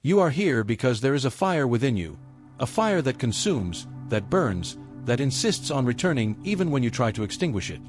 You are here because there is a fire within you, a fire that consumes, that burns, that insists on returning even when you try to extinguish it.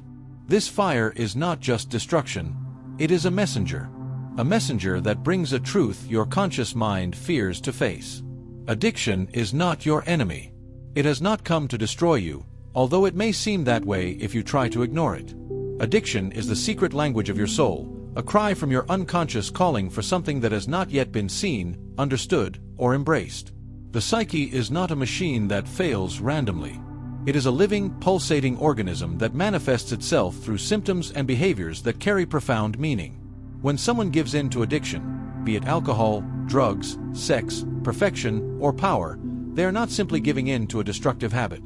This fire is not just destruction, it is a messenger that brings a truth your conscious mind fears to face. Addiction is not your enemy. It has not come to destroy you, although it may seem that way if you try to ignore it. Addiction is the secret language of your soul, a cry from your unconscious calling for something that has not yet been seen, understood, or embraced. The psyche is not a machine that fails randomly. It is a living, pulsating organism that manifests itself through symptoms and behaviors that carry profound meaning. When someone gives in to addiction, be it alcohol, drugs, sex, perfection, or power, they are not simply giving in to a destructive habit.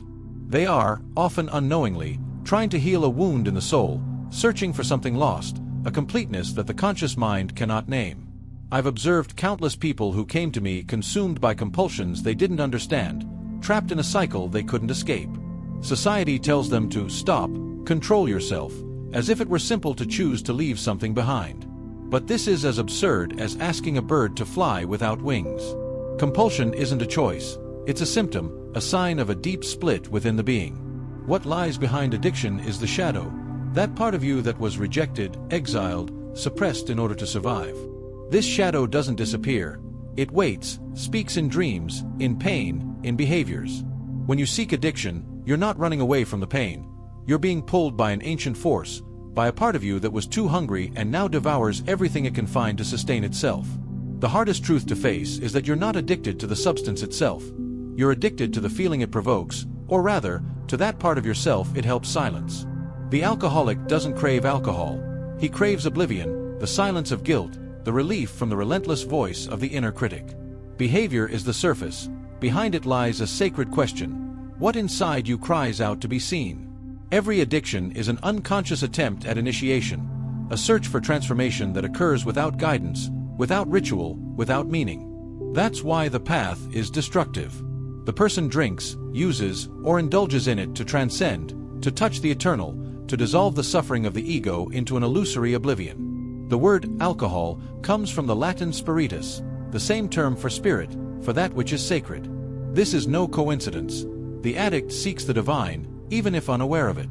They are, often unknowingly, trying to heal a wound in the soul, searching for something lost, a completeness that the conscious mind cannot name. I've observed countless people who came to me consumed by compulsions they didn't understand, trapped in a cycle they couldn't escape. Society tells them to stop, control yourself, as if it were simple to choose to leave something behind. But this is as absurd as asking a bird to fly without wings. Compulsion isn't a choice, it's a symptom, a sign of a deep split within the being. What lies behind addiction is the shadow, that part of you that was rejected, exiled, suppressed in order to survive. This shadow doesn't disappear. It waits, speaks in dreams, in pain, in behaviors. When you seek addiction, you're not running away from the pain. You're being pulled by an ancient force, by a part of you that was too hungry and now devours everything it can find to sustain itself. The hardest truth to face is that you're not addicted to the substance itself. You're addicted to the feeling it provokes, or rather, to that part of yourself it helps silence. The alcoholic doesn't crave alcohol. He craves oblivion, the silence of guilt, the relief from the relentless voice of the inner critic. Behavior is the surface. Behind it lies a sacred question. What inside you cries out to be seen? Every addiction is an unconscious attempt at initiation, a search for transformation that occurs without guidance, without ritual, without meaning. That's why the path is destructive. The person drinks, uses, or indulges in it to transcend, to touch the eternal, to dissolve the suffering of the ego into an illusory oblivion. The word alcohol comes from the Latin spiritus, the same term for spirit, for that which is sacred. This is no coincidence. The addict seeks the divine, even if unaware of it.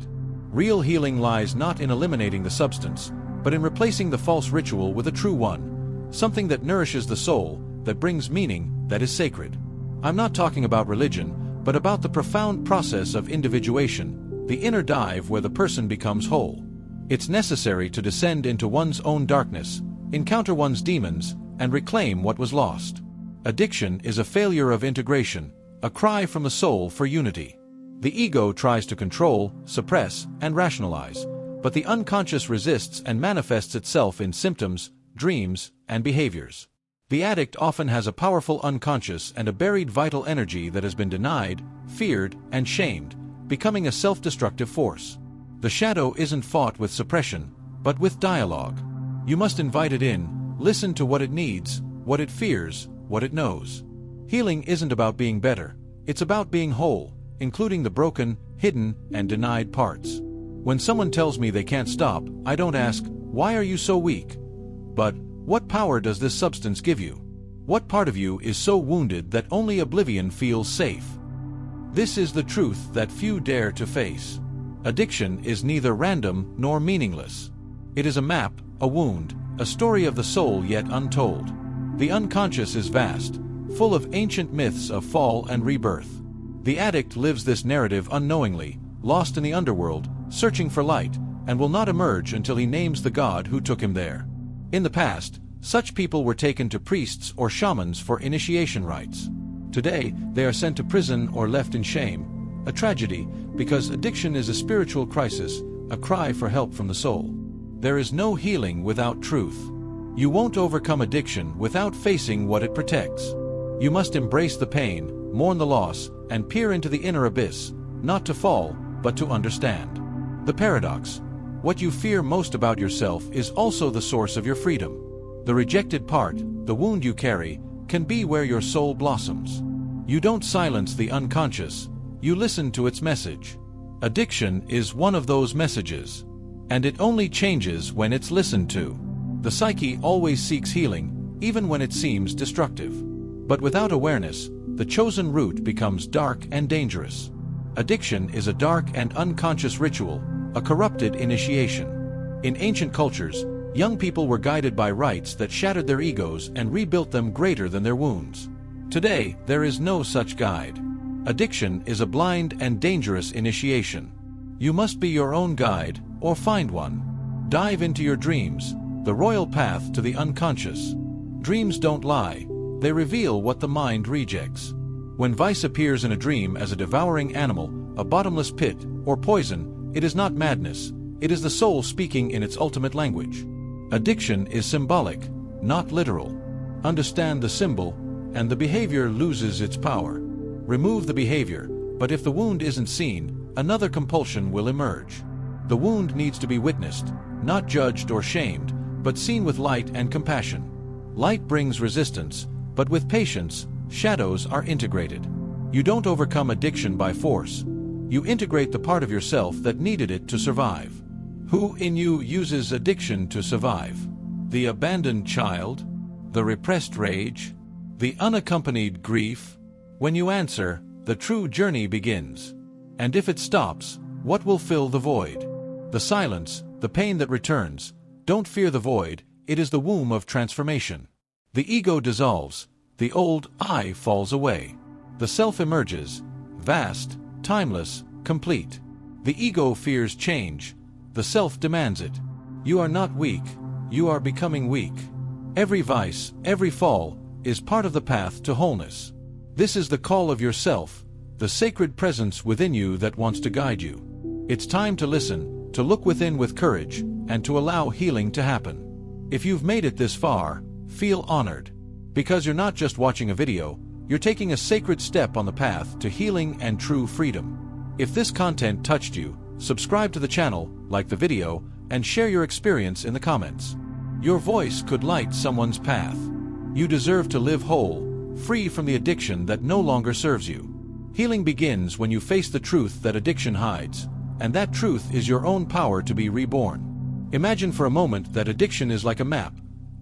Real healing lies not in eliminating the substance, but in replacing the false ritual with a true one, something that nourishes the soul, that brings meaning, that is sacred. I'm not talking about religion, but about the profound process of individuation, the inner dive where the person becomes whole. It's necessary to descend into one's own darkness, encounter one's demons, and reclaim what was lost. Addiction is a failure of integration, a cry from the soul for unity. The ego tries to control, suppress, and rationalize, but the unconscious resists and manifests itself in symptoms, dreams, and behaviors. The addict often has a powerful unconscious and a buried vital energy that has been denied, feared, and shamed, becoming a self-destructive force. The shadow isn't fought with suppression, but with dialogue. You must invite it in, listen to what it needs, what it fears, what it knows. Healing isn't about being better, it's about being whole, including the broken, hidden, and denied parts. When someone tells me they can't stop, I don't ask, "Why are you so weak?" but, "What power does this substance give you? What part of you is so wounded that only oblivion feels safe?" This is the truth that few dare to face. Addiction is neither random nor meaningless. It is a map, a wound, a story of the soul yet untold. The unconscious is vast, full of ancient myths of fall and rebirth. The addict lives this narrative unknowingly, lost in the underworld, searching for light, and will not emerge until he names the God who took him there. In the past, such people were taken to priests or shamans for initiation rites. Today, they are sent to prison or left in shame, a tragedy, because addiction is a spiritual crisis, a cry for help from the soul. There is no healing without truth. You won't overcome addiction without facing what it protects. You must embrace the pain, mourn the loss, and peer into the inner abyss, not to fall, but to understand. The paradox: what you fear most about yourself is also the source of your freedom. The rejected part, the wound you carry, can be where your soul blossoms. You don't silence the unconscious, you listen to its message. Addiction is one of those messages, and it only changes when it's listened to. The psyche always seeks healing, even when it seems destructive. But without awareness, the chosen route becomes dark and dangerous. Addiction is a dark and unconscious ritual, a corrupted initiation. In ancient cultures, young people were guided by rites that shattered their egos and rebuilt them greater than their wounds. Today, there is no such guide. Addiction is a blind and dangerous initiation. You must be your own guide, or find one. Dive into your dreams, the royal path to the unconscious. Dreams don't lie, they reveal what the mind rejects. When vice appears in a dream as a devouring animal, a bottomless pit, or poison, it is not madness, it is the soul speaking in its ultimate language. Addiction is symbolic, not literal. Understand the symbol, and the behavior loses its power. Remove the behavior, but if the wound isn't seen, another compulsion will emerge. The wound needs to be witnessed, not judged or shamed, but seen with light and compassion. Light brings resistance, but with patience, shadows are integrated. You don't overcome addiction by force. You integrate the part of yourself that needed it to survive. Who in you uses addiction to survive? The abandoned child? The repressed rage? The unaccompanied grief? When you answer, the true journey begins. And if it stops, what will fill the void? The silence, the pain that returns. Don't fear the void, it is the womb of transformation. The ego dissolves, the old I falls away. The self emerges, vast, timeless, complete. The ego fears change, the self demands it. You are not weak, you are becoming weak. Every vice, every fall, is part of the path to wholeness. This is the call of yourself, the sacred presence within you that wants to guide you. It's time to listen, to look within with courage, and to allow healing to happen. If you've made it this far, feel honored. Because you're not just watching a video, you're taking a sacred step on the path to healing and true freedom. If this content touched you, subscribe to the channel, like the video, and share your experience in the comments. Your voice could light someone's path. You deserve to live whole, free from the addiction that no longer serves you. Healing begins when you face the truth that addiction hides, and that truth is your own power to be reborn. Imagine for a moment that addiction is like a map,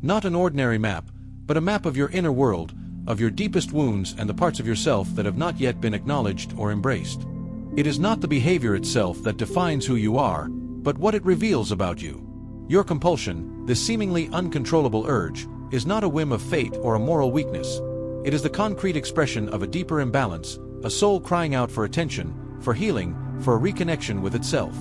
not an ordinary map, but a map of your inner world, of your deepest wounds and the parts of yourself that have not yet been acknowledged or embraced. It is not the behavior itself that defines who you are, but what it reveals about you. Your compulsion, this seemingly uncontrollable urge, is not a whim of fate or a moral weakness. It is the concrete expression of a deeper imbalance, a soul crying out for attention, for healing, for a reconnection with itself.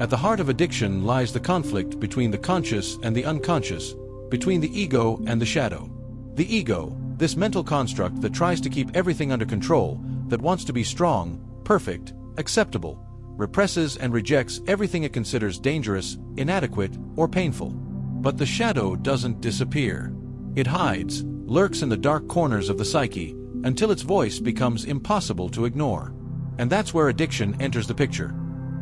At the heart of addiction lies the conflict between the conscious and the unconscious, between the ego and the shadow. The ego, this mental construct that tries to keep everything under control, that wants to be strong, perfect, acceptable, represses and rejects everything it considers dangerous, inadequate, or painful. But the shadow doesn't disappear. It hides, lurks in the dark corners of the psyche, until its voice becomes impossible to ignore. And that's where addiction enters the picture.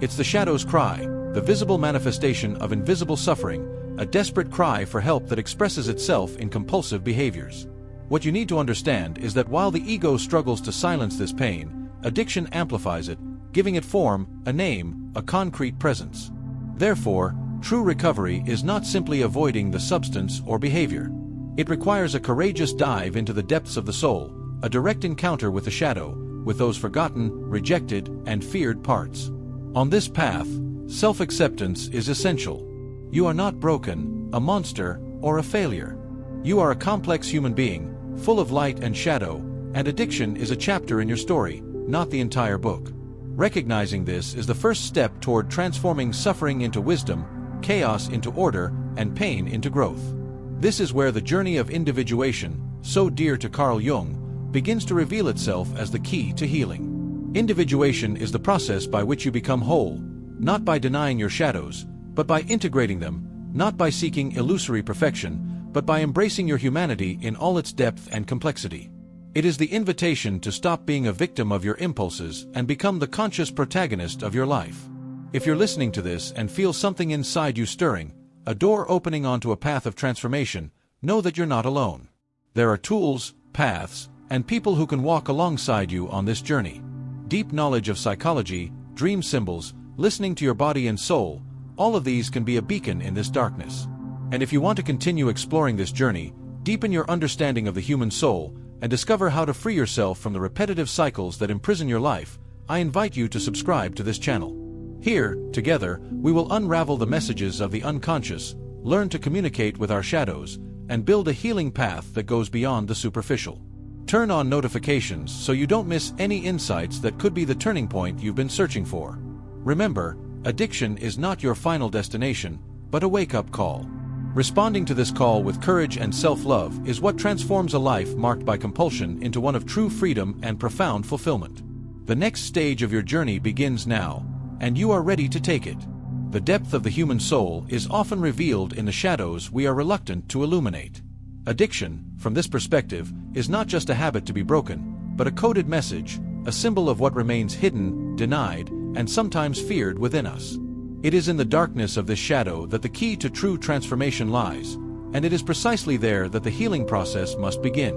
It's the shadow's cry, the visible manifestation of invisible suffering, a desperate cry for help that expresses itself in compulsive behaviors. What you need to understand is that while the ego struggles to silence this pain, addiction amplifies it, giving it form, a name, a concrete presence. Therefore, true recovery is not simply avoiding the substance or behavior. It requires a courageous dive into the depths of the soul, a direct encounter with the shadow, with those forgotten, rejected, and feared parts. On this path, self-acceptance is essential. You are not broken, a monster, or a failure. You are a complex human being, full of light and shadow, and addiction is a chapter in your story, not the entire book. Recognizing this is the first step toward transforming suffering into wisdom, chaos into order, and pain into growth. This is where the journey of individuation, so dear to Carl Jung, begins to reveal itself as the key to healing. Individuation is the process by which you become whole, not by denying your shadows, but by integrating them, not by seeking illusory perfection, but by embracing your humanity in all its depth and complexity. It is the invitation to stop being a victim of your impulses and become the conscious protagonist of your life. If you're listening to this and feel something inside you stirring, a door opening onto a path of transformation, know that you're not alone. There are tools, paths, and people who can walk alongside you on this journey. Deep knowledge of psychology, dream symbols, listening to your body and soul, all of these can be a beacon in this darkness. And if you want to continue exploring this journey, deepen your understanding of the human soul, and discover how to free yourself from the repetitive cycles that imprison your life, I invite you to subscribe to this channel. Here, together, we will unravel the messages of the unconscious, learn to communicate with our shadows, and build a healing path that goes beyond the superficial. Turn on notifications so you don't miss any insights that could be the turning point you've been searching for. Remember, addiction is not your final destination, but a wake-up call. Responding to this call with courage and self-love is what transforms a life marked by compulsion into one of true freedom and profound fulfillment. The next stage of your journey begins now, and you are ready to take it. The depth of the human soul is often revealed in the shadows we are reluctant to illuminate. Addiction, from this perspective, is not just a habit to be broken, but a coded message, a symbol of what remains hidden, denied, and sometimes feared within us. It is in the darkness of this shadow that the key to true transformation lies, and it is precisely there that the healing process must begin.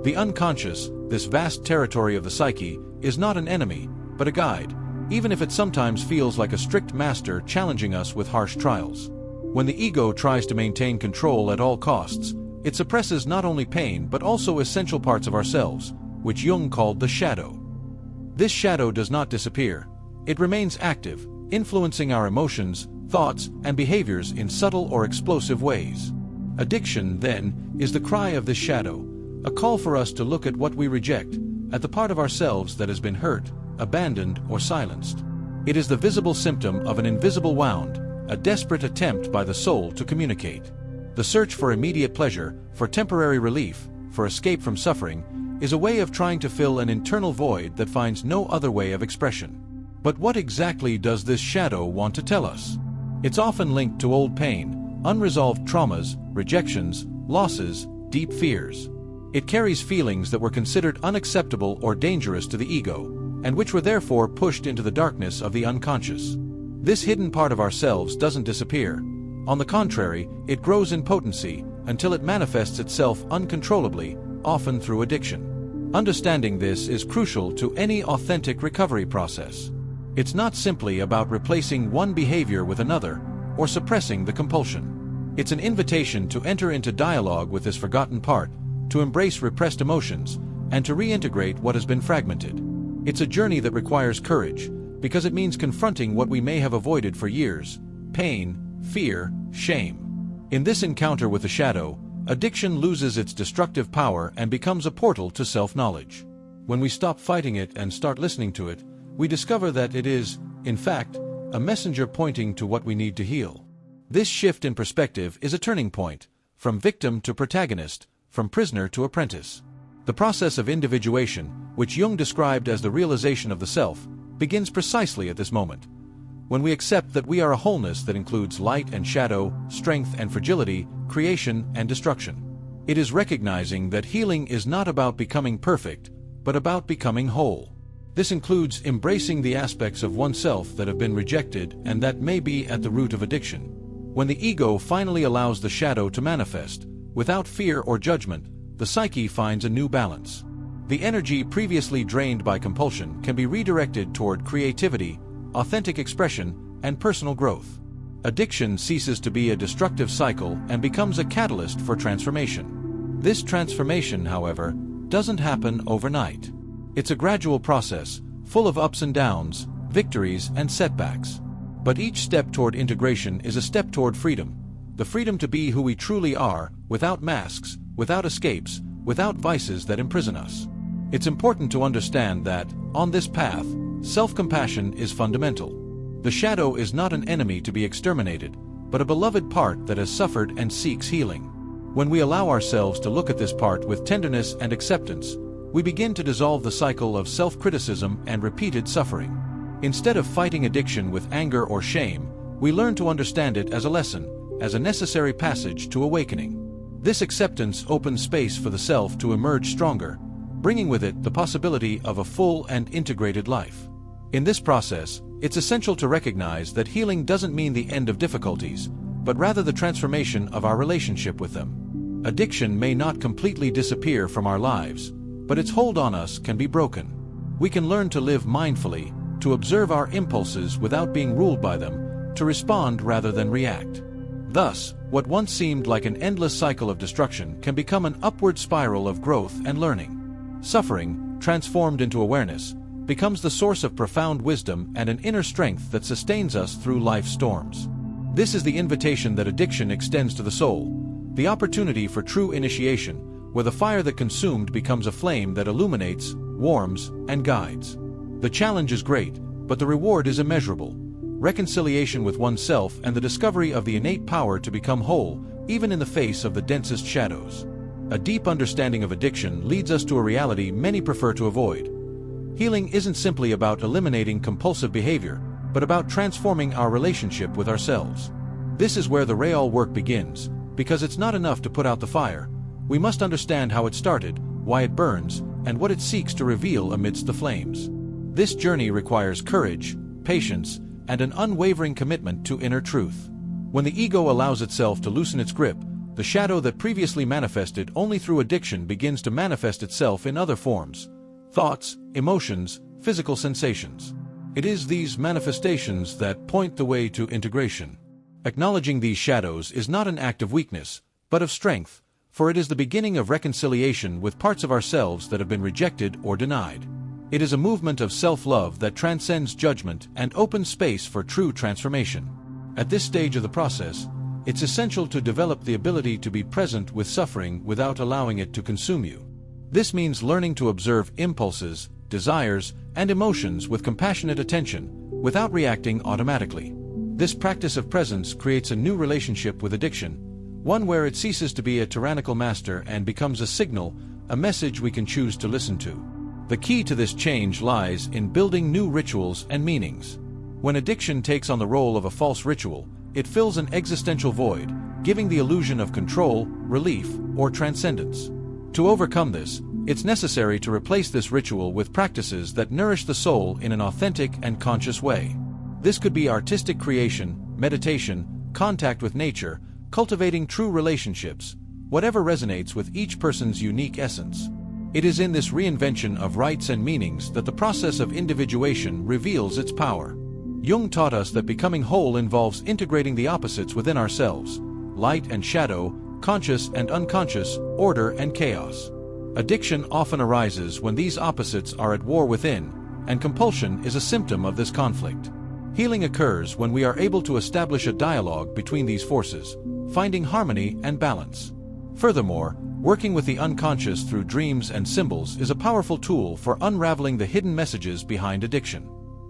The unconscious, this vast territory of the psyche, is not an enemy, but a guide, even if it sometimes feels like a strict master challenging us with harsh trials. When the ego tries to maintain control at all costs, it suppresses not only pain but also essential parts of ourselves, which Jung called the shadow. This shadow does not disappear. It remains active, influencing our emotions, thoughts, and behaviors in subtle or explosive ways. Addiction, then, is the cry of this shadow, a call for us to look at what we reject, at the part of ourselves that has been hurt, abandoned, or silenced. It is the visible symptom of an invisible wound, a desperate attempt by the soul to communicate. The search for immediate pleasure, for temporary relief, for escape from suffering, is a way of trying to fill an internal void that finds no other way of expression. But what exactly does this shadow want to tell us? It's often linked to old pain, unresolved traumas, rejections, losses, deep fears. It carries feelings that were considered unacceptable or dangerous to the ego, and which were therefore pushed into the darkness of the unconscious. This hidden part of ourselves doesn't disappear. On the contrary, it grows in potency until it manifests itself uncontrollably, often through addiction. Understanding this is crucial to any authentic recovery process. It's not simply about replacing one behavior with another or suppressing the compulsion. It's an invitation to enter into dialogue with this forgotten part, to embrace repressed emotions, and to reintegrate what has been fragmented. It's a journey that requires courage, because it means confronting what we may have avoided for years: pain, fear, shame. In this encounter with the shadow, addiction loses its destructive power and becomes a portal to self-knowledge. When we stop fighting it and start listening to it, we discover that it is, in fact, a messenger pointing to what we need to heal. This shift in perspective is a turning point, from victim to protagonist, from prisoner to apprentice. The process of individuation, which Jung described as the realization of the self, begins precisely at this moment. When we accept that we are a wholeness that includes light and shadow, strength and fragility, creation and destruction. It is recognizing that healing is not about becoming perfect, but about becoming whole. This includes embracing the aspects of oneself that have been rejected and that may be at the root of addiction. When the ego finally allows the shadow to manifest, without fear or judgment, the psyche finds a new balance. The energy previously drained by compulsion can be redirected toward creativity, authentic expression, and personal growth. Addiction ceases to be a destructive cycle and becomes a catalyst for transformation. This transformation, however, doesn't happen overnight. It's a gradual process, full of ups and downs, victories and setbacks. But each step toward integration is a step toward freedom, the freedom to be who we truly are, without masks, without escapes, without vices that imprison us. It's important to understand that, on this path, self-compassion is fundamental. The shadow is not an enemy to be exterminated, but a beloved part that has suffered and seeks healing. When we allow ourselves to look at this part with tenderness and acceptance, we begin to dissolve the cycle of self-criticism and repeated suffering. Instead of fighting addiction with anger or shame, we learn to understand it as a lesson, as a necessary passage to awakening. This acceptance opens space for the self to emerge stronger, bringing with it the possibility of a full and integrated life. In this process, it's essential to recognize that healing doesn't mean the end of difficulties, but rather the transformation of our relationship with them. Addiction may not completely disappear from our lives, but its hold on us can be broken. We can learn to live mindfully, to observe our impulses without being ruled by them, to respond rather than react. Thus, what once seemed like an endless cycle of destruction can become an upward spiral of growth and learning. Suffering, transformed into awareness, becomes the source of profound wisdom and an inner strength that sustains us through life's storms. This is the invitation that addiction extends to the soul, the opportunity for true initiation, where the fire that consumed becomes a flame that illuminates, warms, and guides. The challenge is great, but the reward is immeasurable. Reconciliation with oneself and the discovery of the innate power to become whole, even in the face of the densest shadows. A deep understanding of addiction leads us to a reality many prefer to avoid. Healing isn't simply about eliminating compulsive behavior, but about transforming our relationship with ourselves. This is where the real work begins, because it's not enough to put out the fire. We must understand how it started, why it burns, and what it seeks to reveal amidst the flames. This journey requires courage, patience, and an unwavering commitment to inner truth. When the ego allows itself to loosen its grip, the shadow that previously manifested only through addiction begins to manifest itself in other forms: thoughts, emotions, physical sensations. It is these manifestations that point the way to integration. Acknowledging these shadows is not an act of weakness, but of strength, for it is the beginning of reconciliation with parts of ourselves that have been rejected or denied. It is a movement of self-love that transcends judgment and opens space for true transformation. At this stage of the process, it's essential to develop the ability to be present with suffering without allowing it to consume you. This means learning to observe impulses, desires, and emotions with compassionate attention, without reacting automatically. This practice of presence creates a new relationship with addiction, one where it ceases to be a tyrannical master and becomes a signal, a message we can choose to listen to. The key to this change lies in building new rituals and meanings. When addiction takes on the role of a false ritual, it fills an existential void, giving the illusion of control, relief, or transcendence. To overcome this, it's necessary to replace this ritual with practices that nourish the soul in an authentic and conscious way. This could be artistic creation, meditation, contact with nature, cultivating true relationships, whatever resonates with each person's unique essence. It is in this reinvention of rites and meanings that the process of individuation reveals its power. Jung taught us that becoming whole involves integrating the opposites within ourselves: light and shadow, conscious and unconscious, order and chaos. Addiction often arises when these opposites are at war within, and compulsion is a symptom of this conflict. Healing occurs when we are able to establish a dialogue between these forces, finding harmony and balance. Furthermore, working with the unconscious through dreams and symbols is a powerful tool for unraveling the hidden messages behind addiction.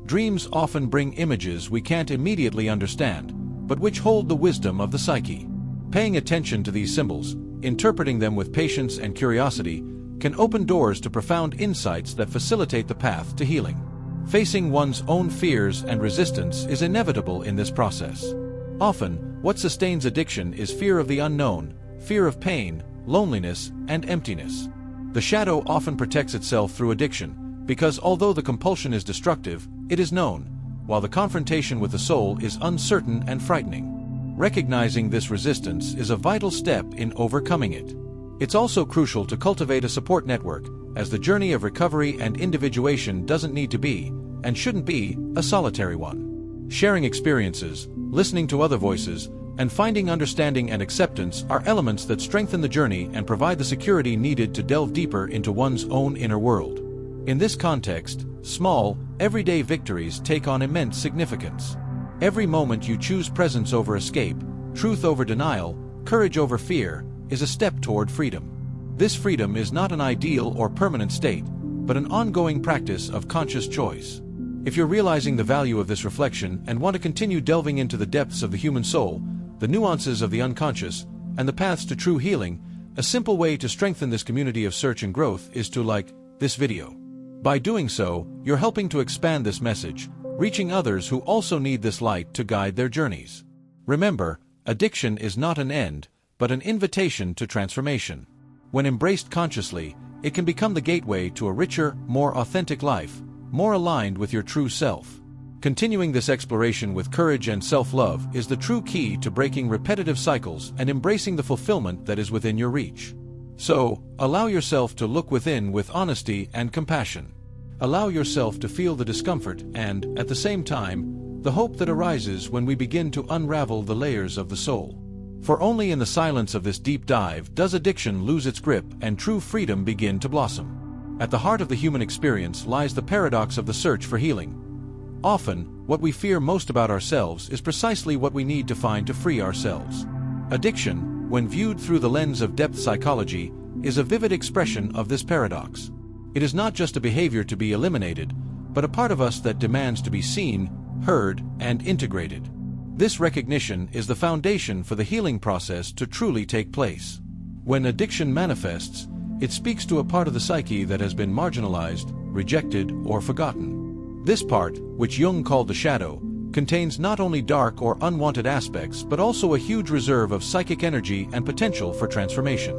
Dreams often bring images we can't immediately understand, but which hold the wisdom of the psyche. Paying attention to these symbols, interpreting them with patience and curiosity, can open doors to profound insights that facilitate the path to healing. Facing one's own fears and resistance is inevitable in this process. Often, what sustains addiction is fear of the unknown, fear of pain, loneliness, and emptiness. The shadow often protects itself through addiction, because although the compulsion is destructive, it is known, while the confrontation with the soul is uncertain and frightening. Recognizing this resistance is a vital step in overcoming it. It's also crucial to cultivate a support network, as the journey of recovery and individuation doesn't need to be, and shouldn't be, a solitary one. Sharing experiences, listening to other voices, and finding understanding and acceptance are elements that strengthen the journey and provide the security needed to delve deeper into one's own inner world. In this context, small, everyday victories take on immense significance. Every moment you choose presence over escape, truth over denial, courage over fear, is a step toward freedom. This freedom is not an ideal or permanent state, but an ongoing practice of conscious choice. If you're realizing the value of this reflection and want to continue delving into the depths of the human soul, the nuances of the unconscious, and the paths to true healing, a simple way to strengthen this community of search and growth is to like this video. By doing so, you're helping to expand this message, reaching others who also need this light to guide their journeys. Remember, addiction is not an end, but an invitation to transformation. When embraced consciously, it can become the gateway to a richer, more authentic life, more aligned with your true self. Continuing this exploration with courage and self-love is the true key to breaking repetitive cycles and embracing the fulfillment that is within your reach. So, allow yourself to look within with honesty and compassion. Allow yourself to feel the discomfort and, at the same time, the hope that arises when we begin to unravel the layers of the soul. For only in the silence of this deep dive does addiction lose its grip and true freedom begin to blossom. At the heart of the human experience lies the paradox of the search for healing. Often, what we fear most about ourselves is precisely what we need to find to free ourselves. Addiction, when viewed through the lens of depth psychology, is a vivid expression of this paradox. It is not just a behavior to be eliminated, but a part of us that demands to be seen, heard, and integrated. This recognition is the foundation for the healing process to truly take place. When addiction manifests, it speaks to a part of the psyche that has been marginalized, rejected, or forgotten. This part, which Jung called the shadow, contains not only dark or unwanted aspects but also a huge reserve of psychic energy and potential for transformation.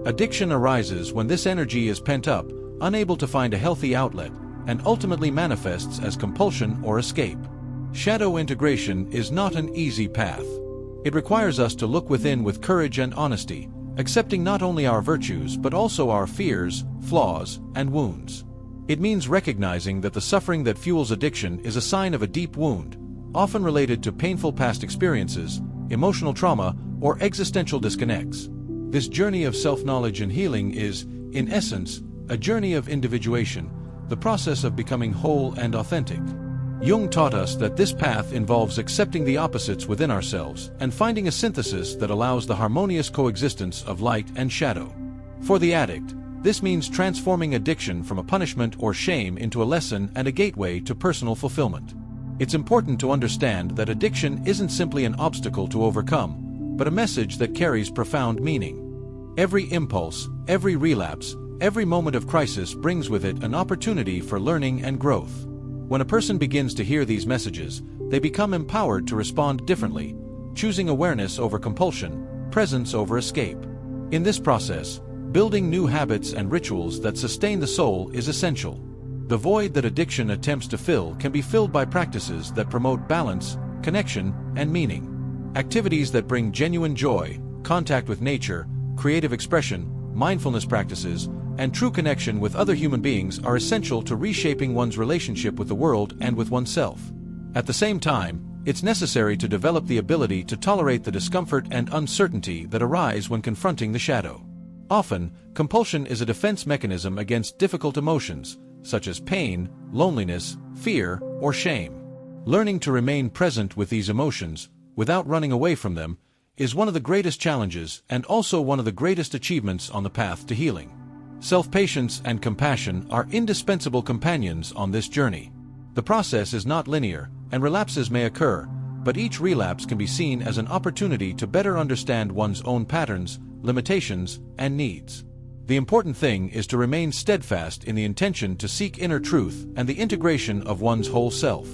Addiction arises when this energy is pent up, unable to find a healthy outlet, and ultimately manifests as compulsion or escape. Shadow integration is not an easy path. It requires us to look within with courage and honesty, accepting not only our virtues but also our fears, flaws, and wounds. It means recognizing that the suffering that fuels addiction is a sign of a deep wound, often related to painful past experiences, emotional trauma, or existential disconnects. This journey of self-knowledge and healing is, in essence, a journey of individuation, the process of becoming whole and authentic. Jung taught us that this path involves accepting the opposites within ourselves and finding a synthesis that allows the harmonious coexistence of light and shadow. For the addict, this means transforming addiction from a punishment or shame into a lesson and a gateway to personal fulfillment. It's important to understand that addiction isn't simply an obstacle to overcome, but a message that carries profound meaning. Every impulse, every relapse, every moment of crisis brings with it an opportunity for learning and growth. When a person begins to hear these messages, they become empowered to respond differently, choosing awareness over compulsion, presence over escape. In this process, building new habits and rituals that sustain the soul is essential. The void that addiction attempts to fill can be filled by practices that promote balance, connection, and meaning. Activities that bring genuine joy, contact with nature, creative expression, mindfulness practices, and true connection with other human beings are essential to reshaping one's relationship with the world and with oneself. At the same time, it's necessary to develop the ability to tolerate the discomfort and uncertainty that arise when confronting the shadow. Often, compulsion is a defense mechanism against difficult emotions, such as pain, loneliness, fear, or shame. Learning to remain present with these emotions, without running away from them, is one of the greatest challenges and also one of the greatest achievements on the path to healing. Self-patience and compassion are indispensable companions on this journey. The process is not linear, and relapses may occur, but each relapse can be seen as an opportunity to better understand one's own patterns, limitations, and needs. The important thing is to remain steadfast in the intention to seek inner truth and the integration of one's whole self.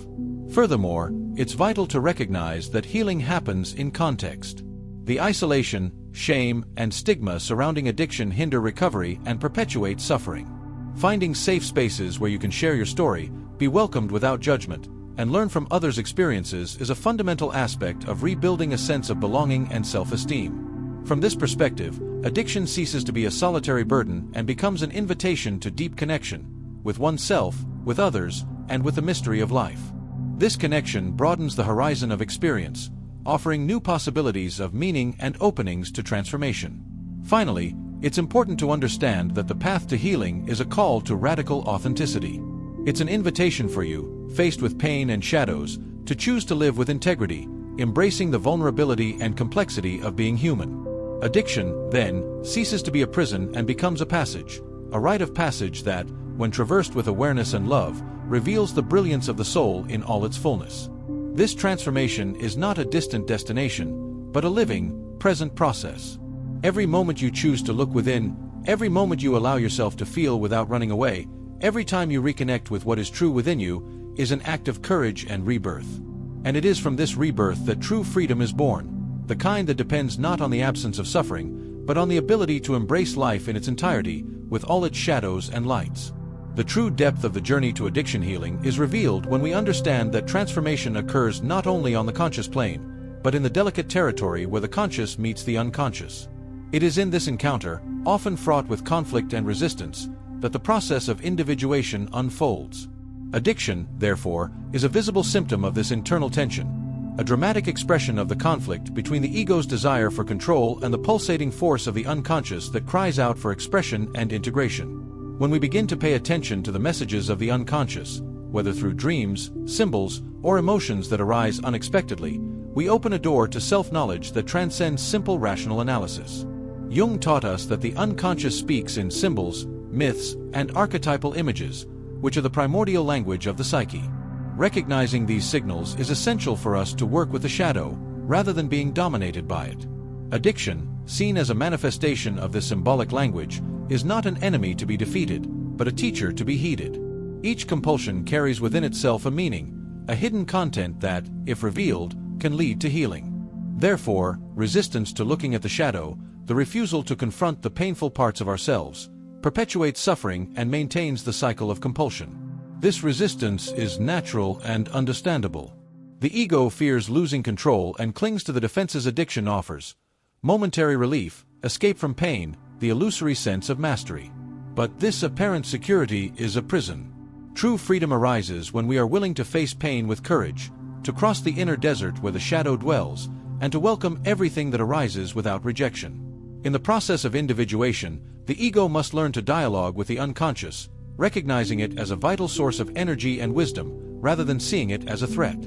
Furthermore, it's vital to recognize that healing happens in context. The isolation, shame, and stigma surrounding addiction hinder recovery and perpetuate suffering. Finding safe spaces where you can share your story, be welcomed without judgment, and learn from others' experiences is a fundamental aspect of rebuilding a sense of belonging and self-esteem. From this perspective, addiction ceases to be a solitary burden and becomes an invitation to deep connection, with oneself, with others, and with the mystery of life. This connection broadens the horizon of experience, offering new possibilities of meaning and openings to transformation. Finally, it's important to understand that the path to healing is a call to radical authenticity. It's an invitation for you, faced with pain and shadows, to choose to live with integrity, embracing the vulnerability and complexity of being human. Addiction, then, ceases to be a prison and becomes a passage, a rite of passage that, when traversed with awareness and love, reveals the brilliance of the soul in all its fullness. This transformation is not a distant destination, but a living, present process. Every moment you choose to look within, every moment you allow yourself to feel without running away, every time you reconnect with what is true within you, is an act of courage and rebirth. And it is from this rebirth that true freedom is born, the kind that depends not on the absence of suffering, but on the ability to embrace life in its entirety, with all its shadows and lights. The true depth of the journey to addiction healing is revealed when we understand that transformation occurs not only on the conscious plane, but in the delicate territory where the conscious meets the unconscious. It is in this encounter, often fraught with conflict and resistance, that the process of individuation unfolds. Addiction, therefore, is a visible symptom of this internal tension, a dramatic expression of the conflict between the ego's desire for control and the pulsating force of the unconscious that cries out for expression and integration. When we begin to pay attention to the messages of the unconscious, whether through dreams, symbols, or emotions that arise unexpectedly, we open a door to self-knowledge that transcends simple rational analysis. Jung taught us that the unconscious speaks in symbols, myths, and archetypal images, which are the primordial language of the psyche. Recognizing these signals is essential for us to work with the shadow, rather than being dominated by it. Addiction, seen as a manifestation of this symbolic language, is not an enemy to be defeated, but a teacher to be heeded. Each compulsion carries within itself a meaning, a hidden content that, if revealed, can lead to healing. Therefore, resistance to looking at the shadow, the refusal to confront the painful parts of ourselves, perpetuates suffering and maintains the cycle of compulsion. This resistance is natural and understandable. The ego fears losing control and clings to the defenses addiction offers: momentary relief, escape from pain, the illusory sense of mastery. But this apparent security is a prison. True freedom arises when we are willing to face pain with courage, to cross the inner desert where the shadow dwells, and to welcome everything that arises without rejection. In the process of individuation, the ego must learn to dialogue with the unconscious, recognizing it as a vital source of energy and wisdom, rather than seeing it as a threat.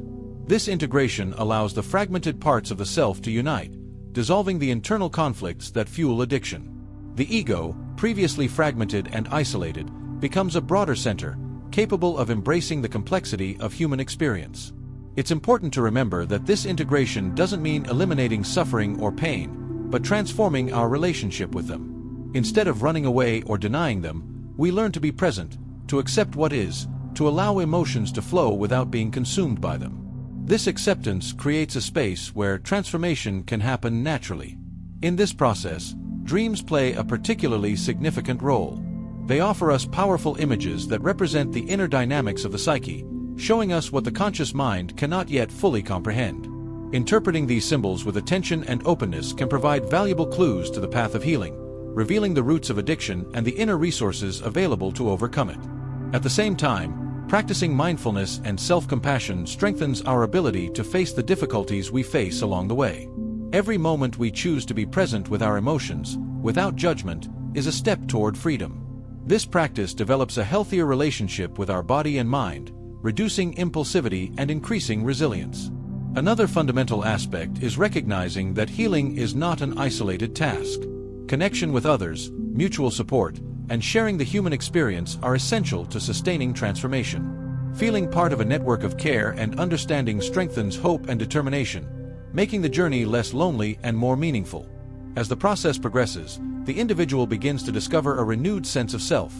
This integration allows the fragmented parts of the self to unite, dissolving the internal conflicts that fuel addiction. The ego, previously fragmented and isolated, becomes a broader center, capable of embracing the complexity of human experience. It's important to remember that this integration doesn't mean eliminating suffering or pain, but transforming our relationship with them. Instead of running away or denying them, we learn to be present, to accept what is, to allow emotions to flow without being consumed by them. This acceptance creates a space where transformation can happen naturally. In this process, dreams play a particularly significant role. They offer us powerful images that represent the inner dynamics of the psyche, showing us what the conscious mind cannot yet fully comprehend. Interpreting these symbols with attention and openness can provide valuable clues to the path of healing, revealing the roots of addiction and the inner resources available to overcome it. At the same time, practicing mindfulness and self-compassion strengthens our ability to face the difficulties we face along the way. Every moment we choose to be present with our emotions, without judgment, is a step toward freedom. This practice develops a healthier relationship with our body and mind, reducing impulsivity and increasing resilience. Another fundamental aspect is recognizing that healing is not an isolated task. Connection with others, mutual support, and sharing the human experience are essential to sustaining transformation. Feeling part of a network of care and understanding strengthens hope and determination, making the journey less lonely and more meaningful. As the process progresses, the individual begins to discover a renewed sense of self,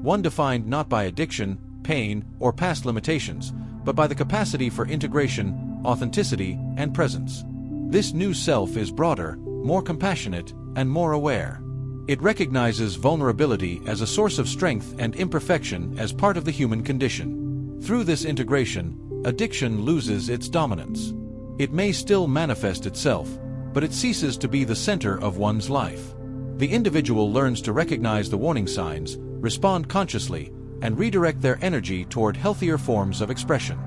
one defined not by addiction, pain, or past limitations, but by the capacity for integration, authenticity, and presence. This new self is broader, more compassionate, and more aware. It recognizes vulnerability as a source of strength and imperfection as part of the human condition. Through this integration, addiction loses its dominance. It may still manifest itself, but it ceases to be the center of one's life. The individual learns to recognize the warning signs, respond consciously, and redirect their energy toward healthier forms of expression.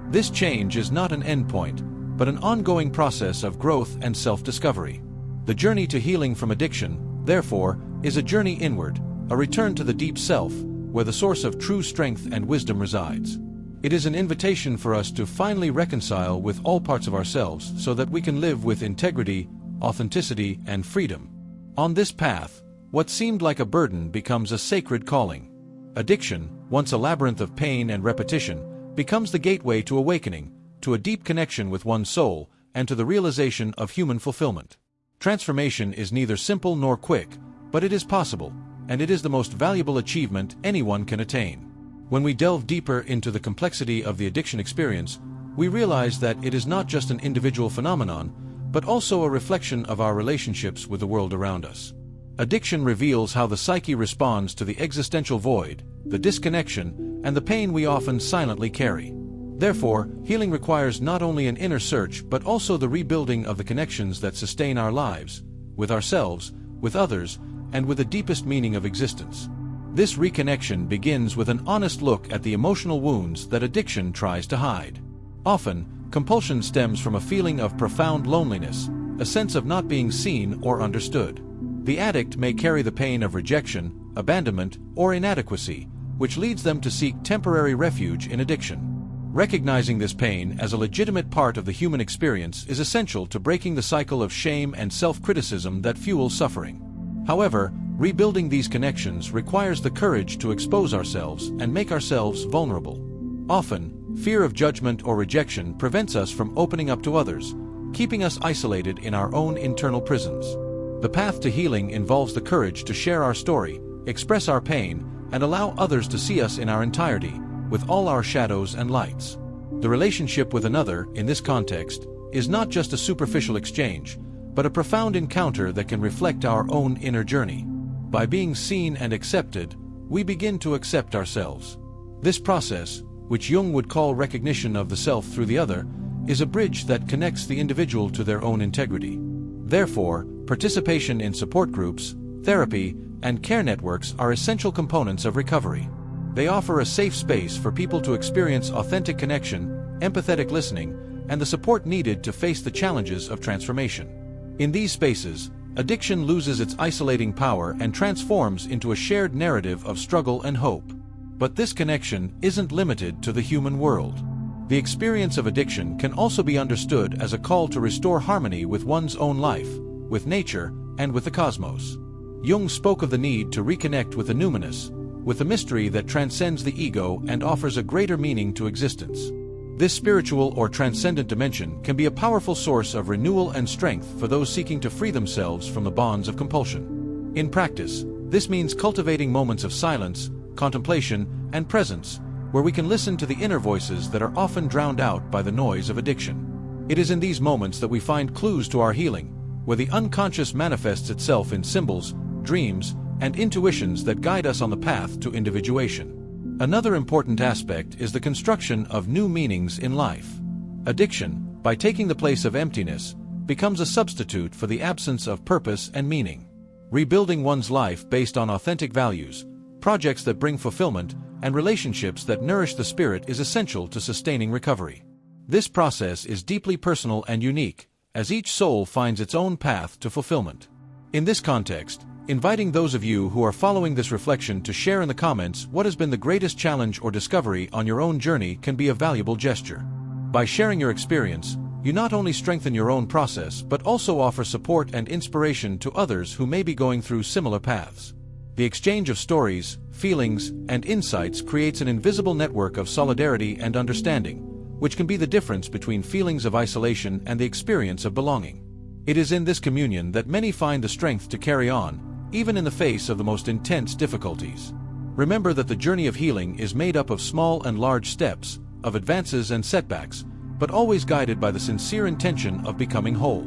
This change is not an endpoint, but an ongoing process of growth and self-discovery. The journey to healing from addiction, therefore, is a journey inward, a return to the deep self, where the source of true strength and wisdom resides. It is an invitation for us to finally reconcile with all parts of ourselves so that we can live with integrity, authenticity, and freedom. On this path, what seemed like a burden becomes a sacred calling. Addiction, once a labyrinth of pain and repetition, becomes the gateway to awakening, to a deep connection with one's soul, and to the realization of human fulfillment. Transformation is neither simple nor quick, but it is possible, and it is the most valuable achievement anyone can attain. When we delve deeper into the complexity of the addiction experience, we realize that it is not just an individual phenomenon, but also a reflection of our relationships with the world around us. Addiction reveals how the psyche responds to the existential void, the disconnection, and the pain we often silently carry. Therefore, healing requires not only an inner search but also the rebuilding of the connections that sustain our lives, with ourselves, with others, and with the deepest meaning of existence. This reconnection begins with an honest look at the emotional wounds that addiction tries to hide. Often, compulsion stems from a feeling of profound loneliness, a sense of not being seen or understood. The addict may carry the pain of rejection, abandonment, or inadequacy, which leads them to seek temporary refuge in addiction. Recognizing this pain as a legitimate part of the human experience is essential to breaking the cycle of shame and self-criticism that fuels suffering. However, rebuilding these connections requires the courage to expose ourselves and make ourselves vulnerable. Often, fear of judgment or rejection prevents us from opening up to others, keeping us isolated in our own internal prisons. The path to healing involves the courage to share our story, express our pain, and allow others to see us in our entirety, with all our shadows and lights. The relationship with another, in this context, is not just a superficial exchange, but a profound encounter that can reflect our own inner journey. By being seen and accepted, we begin to accept ourselves. This process, which Jung would call recognition of the self through the other, is a bridge that connects the individual to their own integrity. Therefore, participation in support groups, therapy, and care networks are essential components of recovery. They offer a safe space for people to experience authentic connection, empathetic listening, and the support needed to face the challenges of transformation. In these spaces, addiction loses its isolating power and transforms into a shared narrative of struggle and hope. But this connection isn't limited to the human world. The experience of addiction can also be understood as a call to restore harmony with one's own life, with nature, and with the cosmos. Jung spoke of the need to reconnect with the numinous, with a mystery that transcends the ego and offers a greater meaning to existence. This spiritual or transcendent dimension can be a powerful source of renewal and strength for those seeking to free themselves from the bonds of compulsion. In practice, this means cultivating moments of silence, contemplation, and presence, where we can listen to the inner voices that are often drowned out by the noise of addiction. It is in these moments that we find clues to our healing, where the unconscious manifests itself in symbols, dreams, and intuitions that guide us on the path to individuation. Another important aspect is the construction of new meanings in life. Addiction, by taking the place of emptiness, becomes a substitute for the absence of purpose and meaning. Rebuilding one's life based on authentic values, projects that bring fulfillment, and relationships that nourish the spirit is essential to sustaining recovery. This process is deeply personal and unique, as each soul finds its own path to fulfillment. In this context, inviting those of you who are following this reflection to share in the comments what has been the greatest challenge or discovery on your own journey can be a valuable gesture. By sharing your experience, you not only strengthen your own process but also offer support and inspiration to others who may be going through similar paths. The exchange of stories, feelings, and insights creates an invisible network of solidarity and understanding, which can be the difference between feelings of isolation and the experience of belonging. It is in this communion that many find the strength to carry on, even in the face of the most intense difficulties. Remember that the journey of healing is made up of small and large steps, of advances and setbacks, but always guided by the sincere intention of becoming whole.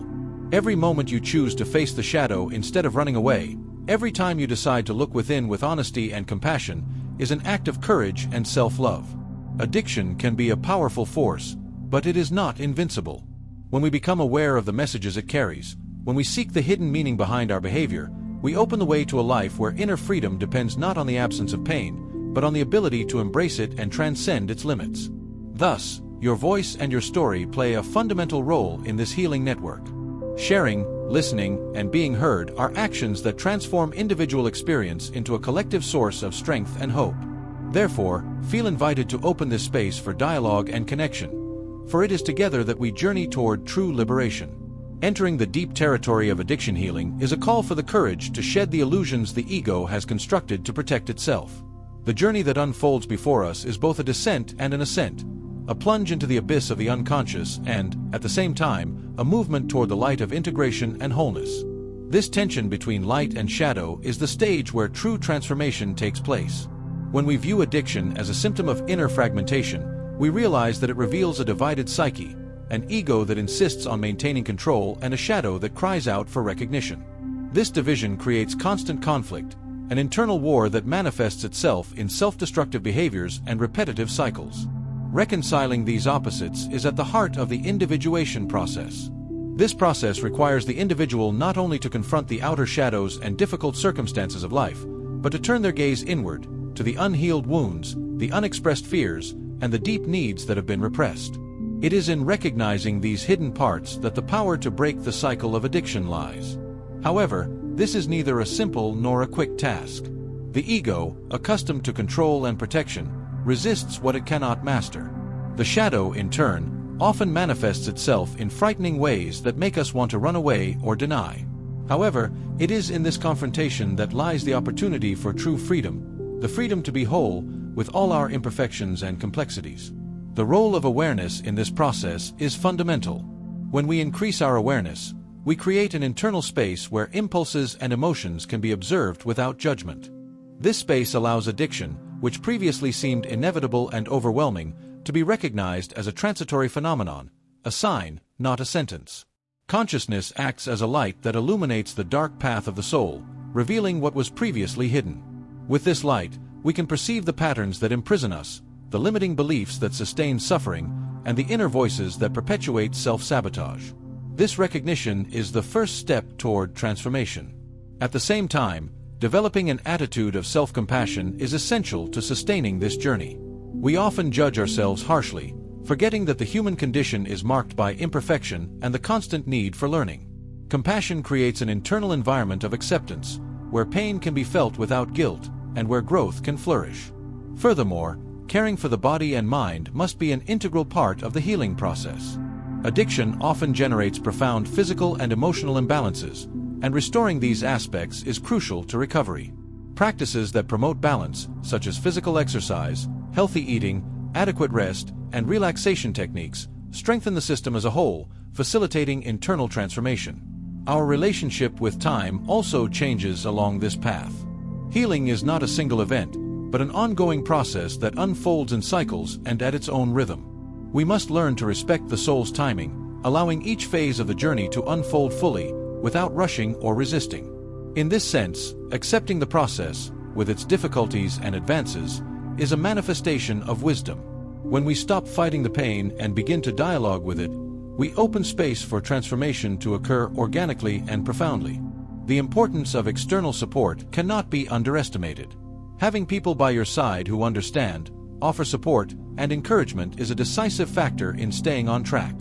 Every moment you choose to face the shadow instead of running away, every time you decide to look within with honesty and compassion, is an act of courage and self-love. Addiction can be a powerful force, but it is not invincible. When we become aware of the messages it carries, when we seek the hidden meaning behind our behavior, we open the way to a life where inner freedom depends not on the absence of pain, but on the ability to embrace it and transcend its limits. Thus, your voice and your story play a fundamental role in this healing network. Sharing, listening, and being heard are actions that transform individual experience into a collective source of strength and hope. Therefore, feel invited to open this space for dialogue and connection, for it is together that we journey toward true liberation. Entering the deep territory of addiction healing is a call for the courage to shed the illusions the ego has constructed to protect itself. The journey that unfolds before us is both a descent and an ascent, a plunge into the abyss of the unconscious and, at the same time, a movement toward the light of integration and wholeness. This tension between light and shadow is the stage where true transformation takes place. When we view addiction as a symptom of inner fragmentation, we realize that it reveals a divided psyche, an ego that insists on maintaining control and a shadow that cries out for recognition. This division creates constant conflict, an internal war that manifests itself in self-destructive behaviors and repetitive cycles. Reconciling these opposites is at the heart of the individuation process. This process requires the individual not only to confront the outer shadows and difficult circumstances of life, but to turn their gaze inward, to the unhealed wounds, the unexpressed fears, and the deep needs that have been repressed. It is in recognizing these hidden parts that the power to break the cycle of addiction lies. However, this is neither a simple nor a quick task. The ego, accustomed to control and protection, resists what it cannot master. The shadow, in turn, often manifests itself in frightening ways that make us want to run away or deny. However, it is in this confrontation that lies the opportunity for true freedom, the freedom to be whole with all our imperfections and complexities. The role of awareness in this process is fundamental. When we increase our awareness, we create an internal space where impulses and emotions can be observed without judgment. This space allows addiction, which previously seemed inevitable and overwhelming, to be recognized as a transitory phenomenon, a sign, not a sentence. Consciousness acts as a light that illuminates the dark path of the soul, revealing what was previously hidden. With this light, we can perceive the patterns that imprison us, the limiting beliefs that sustain suffering, and the inner voices that perpetuate self-sabotage. This recognition is the first step toward transformation. At the same time, developing an attitude of self-compassion is essential to sustaining this journey. We often judge ourselves harshly, forgetting that the human condition is marked by imperfection and the constant need for learning. Compassion creates an internal environment of acceptance, where pain can be felt without guilt, and where growth can flourish. Furthermore, caring for the body and mind must be an integral part of the healing process. Addiction often generates profound physical and emotional imbalances, and restoring these aspects is crucial to recovery. Practices that promote balance, such as physical exercise, healthy eating, adequate rest, and relaxation techniques, strengthen the system as a whole, facilitating internal transformation. Our relationship with time also changes along this path. Healing is not a single event, but an ongoing process that unfolds in cycles and at its own rhythm. We must learn to respect the soul's timing, allowing each phase of the journey to unfold fully, without rushing or resisting. In this sense, accepting the process, with its difficulties and advances, is a manifestation of wisdom. When we stop fighting the pain and begin to dialogue with it, we open space for transformation to occur organically and profoundly. The importance of external support cannot be underestimated. Having people by your side who understand, offer support, and encouragement is a decisive factor in staying on track.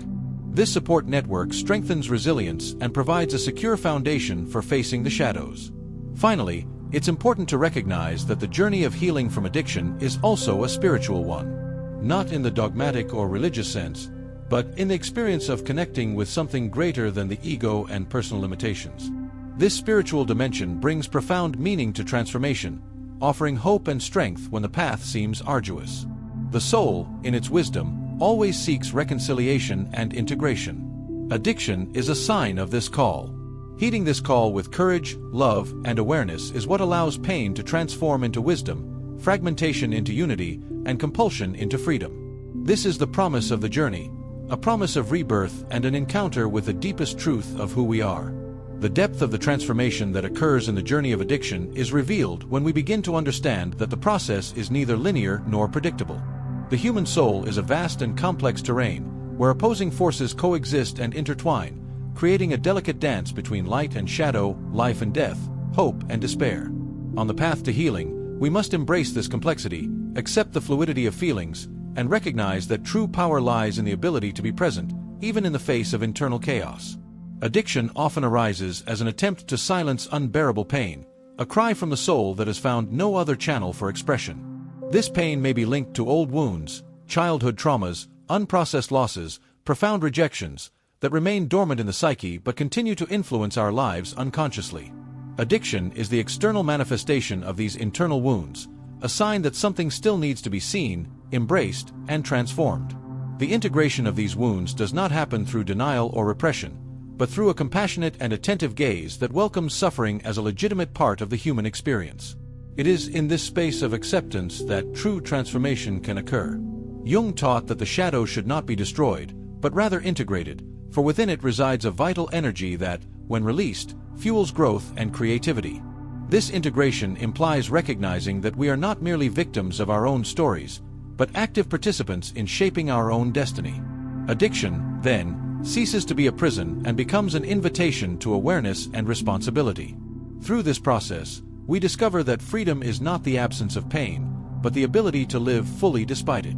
This support network strengthens resilience and provides a secure foundation for facing the shadows. Finally, it's important to recognize that the journey of healing from addiction is also a spiritual one. Not in the dogmatic or religious sense, but in the experience of connecting with something greater than the ego and personal limitations. This spiritual dimension brings profound meaning to transformation, offering hope and strength when the path seems arduous. The soul, in its wisdom, always seeks reconciliation and integration. Addiction is a sign of this call. Heeding this call with courage, love, and awareness is what allows pain to transform into wisdom, fragmentation into unity, and compulsion into freedom. This is the promise of the journey, a promise of rebirth and an encounter with the deepest truth of who we are. The depth of the transformation that occurs in the journey of addiction is revealed when we begin to understand that the process is neither linear nor predictable. The human soul is a vast and complex terrain, where opposing forces coexist and intertwine, creating a delicate dance between light and shadow, life and death, hope and despair. On the path to healing, we must embrace this complexity, accept the fluidity of feelings, and recognize that true power lies in the ability to be present, even in the face of internal chaos. Addiction often arises as an attempt to silence unbearable pain, a cry from the soul that has found no other channel for expression. This pain may be linked to old wounds, childhood traumas, unprocessed losses, profound rejections, that remain dormant in the psyche but continue to influence our lives unconsciously. Addiction is the external manifestation of these internal wounds, a sign that something still needs to be seen, embraced, and transformed. The integration of these wounds does not happen through denial or repression, but through a compassionate and attentive gaze that welcomes suffering as a legitimate part of the human experience. It is in this space of acceptance that true transformation can occur. Jung taught that the shadow should not be destroyed, but rather integrated, for within it resides a vital energy that, when released, fuels growth and creativity. This integration implies recognizing that we are not merely victims of our own stories, but active participants in shaping our own destiny. Addiction, then, ceases to be a prison and becomes an invitation to awareness and responsibility. Through this process, we discover that freedom is not the absence of pain, but the ability to live fully despite it.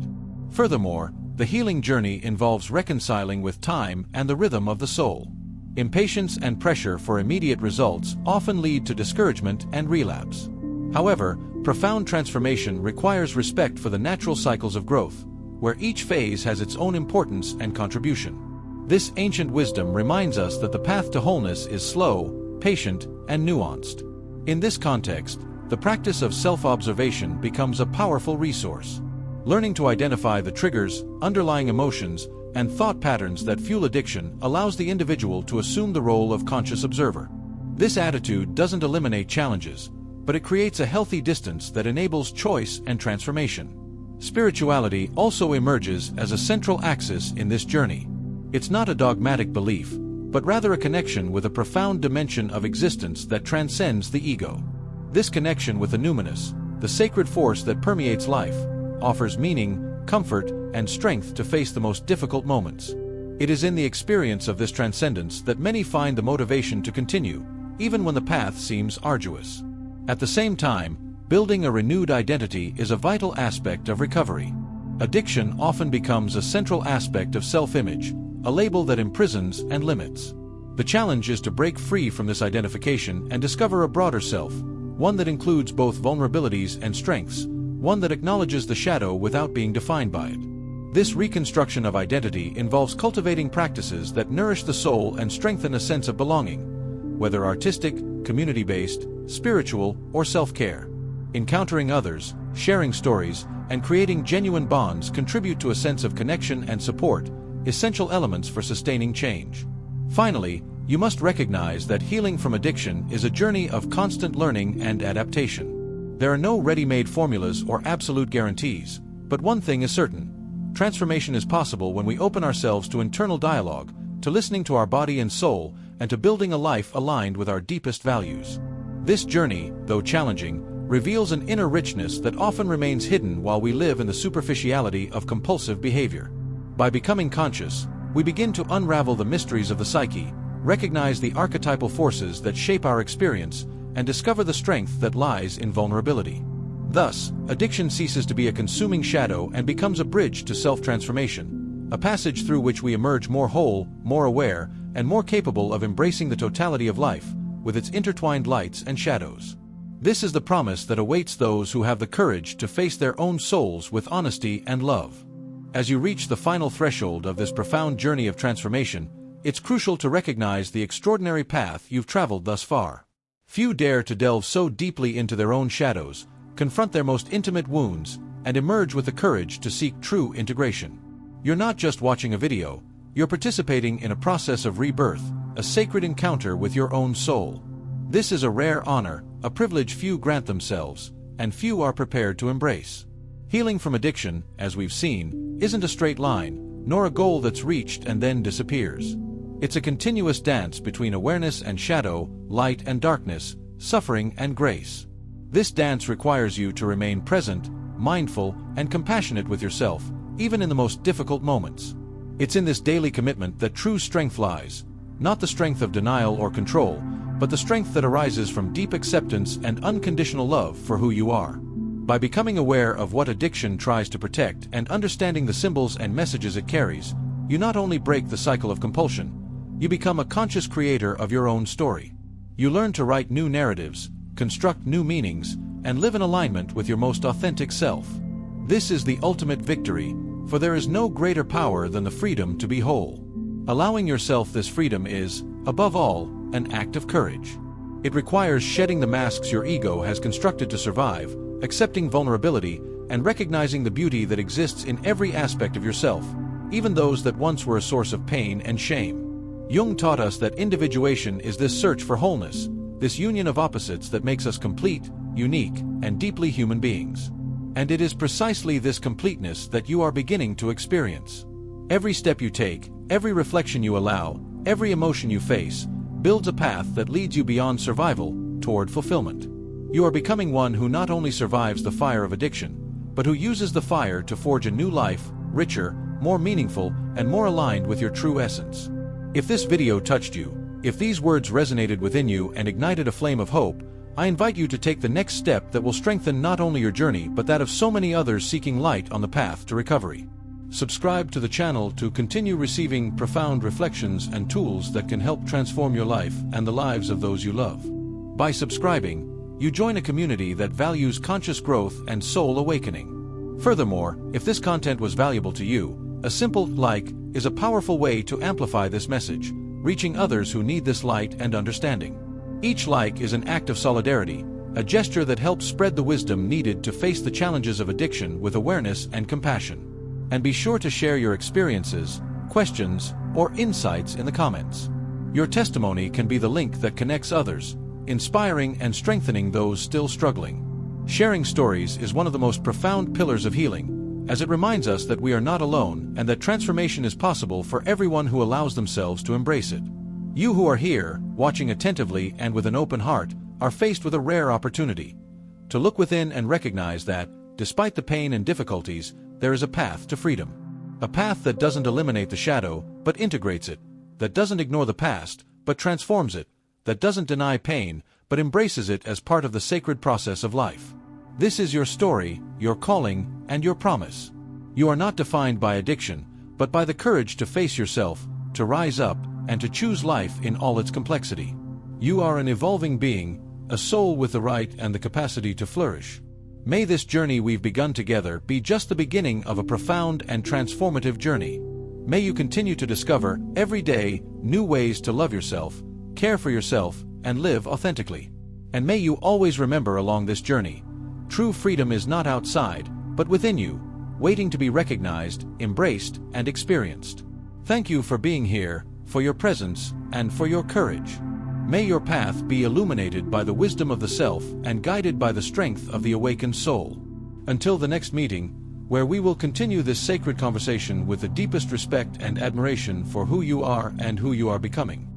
Furthermore, the healing journey involves reconciling with time and the rhythm of the soul. Impatience and pressure for immediate results often lead to discouragement and relapse. However, profound transformation requires respect for the natural cycles of growth, where each phase has its own importance and contribution. This ancient wisdom reminds us that the path to wholeness is slow, patient, and nuanced. In this context, the practice of self-observation becomes a powerful resource. Learning to identify the triggers, underlying emotions, and thought patterns that fuel addiction allows the individual to assume the role of conscious observer. This attitude doesn't eliminate challenges, but it creates a healthy distance that enables choice and transformation. Spirituality also emerges as a central axis in this journey. It's not a dogmatic belief, but rather a connection with a profound dimension of existence that transcends the ego. This connection with the numinous, the sacred force that permeates life, offers meaning, comfort, and strength to face the most difficult moments. It is in the experience of this transcendence that many find the motivation to continue, even when the path seems arduous. At the same time, building a renewed identity is a vital aspect of recovery. Addiction often becomes a central aspect of self-image, a label that imprisons and limits. The challenge is to break free from this identification and discover a broader self, one that includes both vulnerabilities and strengths, one that acknowledges the shadow without being defined by it. This reconstruction of identity involves cultivating practices that nourish the soul and strengthen a sense of belonging, whether artistic, community-based, spiritual, or self-care. Encountering others, sharing stories, and creating genuine bonds contribute to a sense of connection and support, essential elements for sustaining change. Finally, you must recognize that healing from addiction is a journey of constant learning and adaptation. There are no ready-made formulas or absolute guarantees, but one thing is certain: transformation is possible when we open ourselves to internal dialogue, to listening to our body and soul, and to building a life aligned with our deepest values. This journey, though challenging, reveals an inner richness that often remains hidden while we live in the superficiality of compulsive behavior. By becoming conscious, we begin to unravel the mysteries of the psyche, recognize the archetypal forces that shape our experience, and discover the strength that lies in vulnerability. Thus, addiction ceases to be a consuming shadow and becomes a bridge to self-transformation, a passage through which we emerge more whole, more aware, and more capable of embracing the totality of life, with its intertwined lights and shadows. This is the promise that awaits those who have the courage to face their own souls with honesty and love. As you reach the final threshold of this profound journey of transformation, it's crucial to recognize the extraordinary path you've traveled thus far. Few dare to delve so deeply into their own shadows, confront their most intimate wounds, and emerge with the courage to seek true integration. You're not just watching a video, you're participating in a process of rebirth, a sacred encounter with your own soul. This is a rare honor, a privilege few grant themselves, and few are prepared to embrace. Healing from addiction, as we've seen, isn't a straight line, nor a goal that's reached and then disappears. It's a continuous dance between awareness and shadow, light and darkness, suffering and grace. This dance requires you to remain present, mindful, and compassionate with yourself, even in the most difficult moments. It's in this daily commitment that true strength lies, not the strength of denial or control, but the strength that arises from deep acceptance and unconditional love for who you are. By becoming aware of what addiction tries to protect and understanding the symbols and messages it carries, you not only break the cycle of compulsion, you become a conscious creator of your own story. You learn to write new narratives, construct new meanings, and live in alignment with your most authentic self. This is the ultimate victory, for there is no greater power than the freedom to be whole. Allowing yourself this freedom is, above all, an act of courage. It requires shedding the masks your ego has constructed to survive, accepting vulnerability, and recognizing the beauty that exists in every aspect of yourself, even those that once were a source of pain and shame. Jung taught us that individuation is this search for wholeness, this union of opposites that makes us complete, unique, and deeply human beings. And it is precisely this completeness that you are beginning to experience. Every step you take, every reflection you allow, every emotion you face, builds a path that leads you beyond survival, toward fulfillment. You are becoming one who not only survives the fire of addiction, but who uses the fire to forge a new life, richer, more meaningful, and more aligned with your true essence. If this video touched you, if these words resonated within you and ignited a flame of hope, I invite you to take the next step that will strengthen not only your journey but that of so many others seeking light on the path to recovery. Subscribe to the channel to continue receiving profound reflections and tools that can help transform your life and the lives of those you love. By subscribing, You join a community that values conscious growth and soul awakening. Furthermore, if this content was valuable to you, a simple like is a powerful way to amplify this message, reaching others who need this light and understanding. Each like is an act of solidarity, a gesture that helps spread the wisdom needed to face the challenges of addiction with awareness and compassion. And be sure to share your experiences, questions, or insights in the comments. Your testimony can be the link that connects others, inspiring and strengthening those still struggling. Sharing stories is one of the most profound pillars of healing, as it reminds us that we are not alone and that transformation is possible for everyone who allows themselves to embrace it. You who are here, watching attentively and with an open heart, are faced with a rare opportunity to look within and recognize that, despite the pain and difficulties, there is a path to freedom. A path that doesn't eliminate the shadow, but integrates it, that doesn't ignore the past, but transforms it, that doesn't deny pain, but embraces it as part of the sacred process of life. This is your story, your calling, and your promise. You are not defined by addiction, but by the courage to face yourself, to rise up, and to choose life in all its complexity. You are an evolving being, a soul with the right and the capacity to flourish. May this journey we've begun together be just the beginning of a profound and transformative journey. May you continue to discover, every day, new ways to love yourself, care for yourself, and live authentically. And may you always remember along this journey, true freedom is not outside, but within you, waiting to be recognized, embraced, and experienced. Thank you for being here, for your presence, and for your courage. May your path be illuminated by the wisdom of the self and guided by the strength of the awakened soul. Until the next meeting, where we will continue this sacred conversation with the deepest respect and admiration for who you are and who you are becoming.